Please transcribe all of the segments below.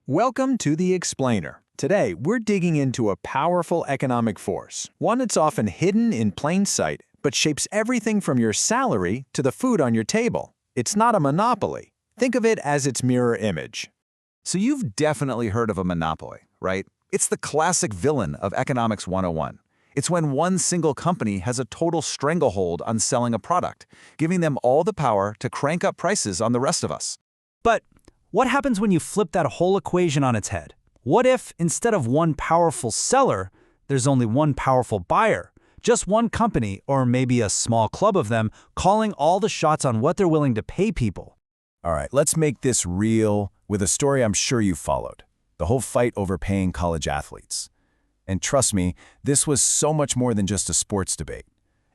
Welcome to The Explainer. Today, we're digging into a powerful economic force, one that's often hidden in plain sight, but shapes everything from your salary to the food on your table. It's not a monopoly. Think of it as its mirror image. So you've definitely heard of a monopoly, right? It's the classic villain of Economics 101. It's when one single company has a total stranglehold on selling a product, giving them all the power to crank up prices on the rest of us. But what happens when you flip that whole equation on its head? What if, instead of one powerful seller, there's only one powerful buyer? Just one company, or maybe a small club of them, calling all the shots on what they're willing to pay people. All right, let's make this real with a story I'm sure you've followed. The whole fight over paying college athletes. And trust me, this was so much more than just a sports debate.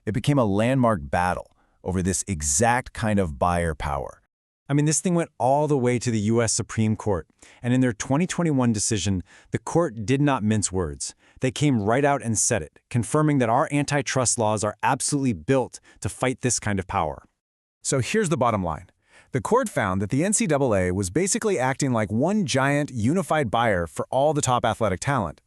It became a landmark battle over this exact kind of buyer power. I mean, this thing went all the way to the U.S. Supreme Court, and in their 2021 decision, the court did not mince words. They came right out and said it, confirming that our antitrust laws are absolutely built to fight this kind of power. So here's the bottom line. The court found that the NCAA was basically acting like one giant, unified buyer for all the top athletic talent.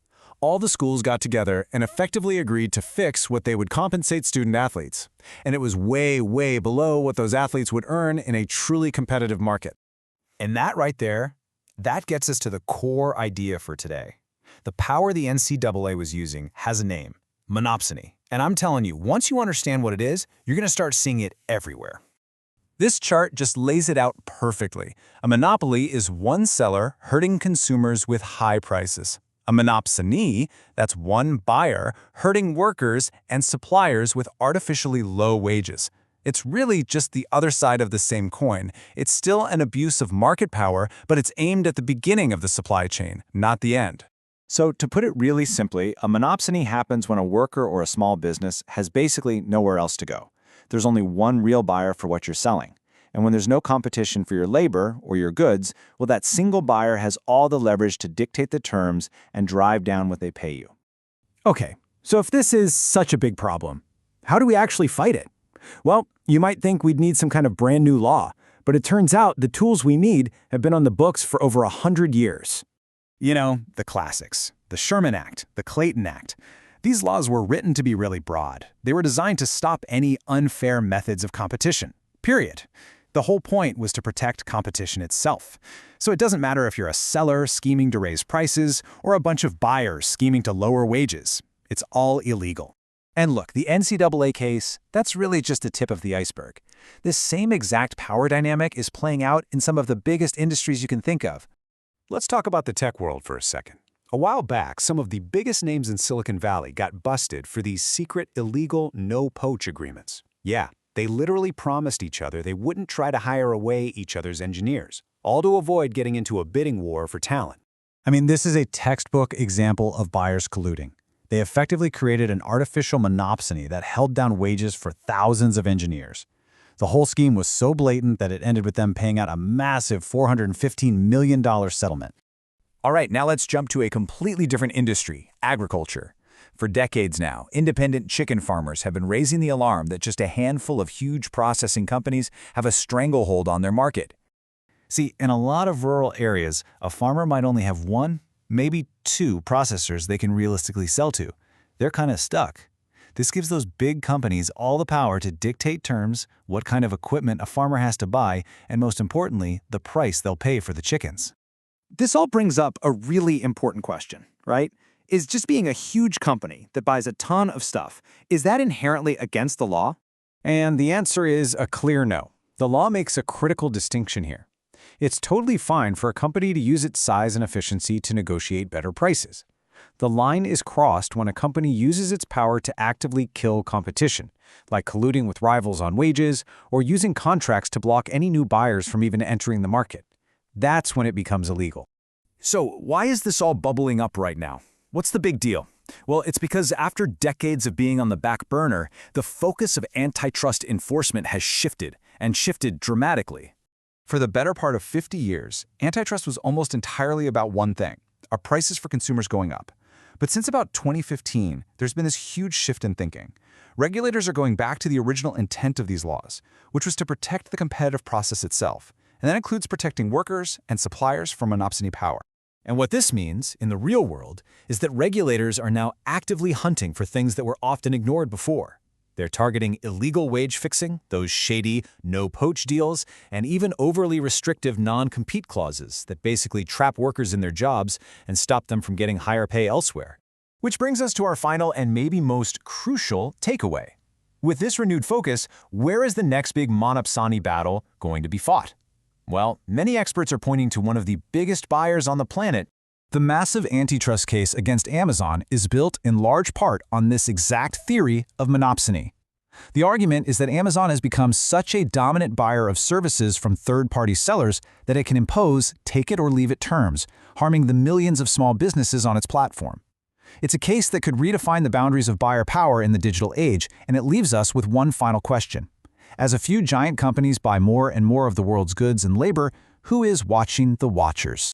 All the schools got together and effectively agreed to fix what they would compensate student athletes. And it was way, way below what those athletes would earn in a truly competitive market. And that right there, that gets us to the core idea for today. The power the NCAA was using has a name, Monopsony. And I'm telling you, once you understand what it is, you're going to start seeing it everywhere. This chart just lays it out perfectly. A monopoly is one seller hurting consumers with high prices. A monopsony, that's one buyer, hurting workers and suppliers with artificially low wages. It's really just the other side of the same coin. It's still an abuse of market power, but it's aimed at the beginning of the supply chain, not the end. So to put it really simply, a monopsony happens when a worker or a small business has basically nowhere else to go. There's only one real buyer for what you're selling. And when there's no competition for your labor or your goods, well, that single buyer has all the leverage to dictate the terms and drive down what they pay you. Okay, so if this is such a big problem, how do we actually fight it? Well, you might think we'd need some kind of brand new law, but it turns out the tools we need have been on the books for over 100 years. You know, the classics, the Sherman Act, the Clayton Act. These laws were written to be really broad. They were designed to stop any unfair methods of competition, period. The whole point was to protect competition itself. So it doesn't matter if you're a seller scheming to raise prices or a bunch of buyers scheming to lower wages. It's all illegal. And look, the NCAA case, that's really just the tip of the iceberg. This same exact power dynamic is playing out in some of the biggest industries you can think of. Let's talk about the tech world for a second. A while back, some of the biggest names in Silicon Valley got busted for these secret, illegal, no-poach agreements. Yeah. They literally promised each other they wouldn't try to hire away each other's engineers, all to avoid getting into a bidding war for talent. I mean, this is a textbook example of buyers colluding. They effectively created an artificial monopsony that held down wages for thousands of engineers. The whole scheme was so blatant that it ended with them paying out a massive $415 million settlement. All right, now let's jump to a completely different industry, agriculture. For decades now, independent chicken farmers have been raising the alarm that just a handful of huge processing companies have a stranglehold on their market. See, in a lot of rural areas, a farmer might only have one, maybe two processors they can realistically sell to. They're kind of stuck. This gives those big companies all the power to dictate terms, what kind of equipment a farmer has to buy, and most importantly, the price they'll pay for the chickens. This all brings up a really important question, right? Is just being a huge company that buys a ton of stuff, is that inherently against the law? And the answer is a clear no. The law makes a critical distinction here. It's totally fine for a company to use its size and efficiency to negotiate better prices. The line is crossed when a company uses its power to actively kill competition, like colluding with rivals on wages or using contracts to block any new buyers from even entering the market. That's when it becomes illegal. So why is this all bubbling up right now? What's the big deal? Well, it's because after decades of being on the back burner, the focus of antitrust enforcement has shifted, and shifted dramatically. For the better part of 50 years, antitrust was almost entirely about one thing: our prices for consumers going up. But since about 2015, there's been this huge shift in thinking. Regulators are going back to the original intent of these laws, which was to protect the competitive process itself, and that includes protecting workers and suppliers from monopsony power. And what this means, in the real world, is that regulators are now actively hunting for things that were often ignored before. They're targeting illegal wage fixing, those shady no-poach deals, and even overly restrictive non-compete clauses that basically trap workers in their jobs and stop them from getting higher pay elsewhere. Which brings us to our final and maybe most crucial takeaway. With this renewed focus, where is the next big Monopsony battle going to be fought? Well, many experts are pointing to one of the biggest buyers on the planet. The massive antitrust case against Amazon is built in large part on this exact theory of monopsony. The argument is that Amazon has become such a dominant buyer of services from third-party sellers that it can impose take-it-or-leave-it terms, harming the millions of small businesses on its platform. It's a case that could redefine the boundaries of buyer power in the digital age, and it leaves us with one final question. As a few giant companies buy more and more of the world's goods and labor, who is watching the watchers?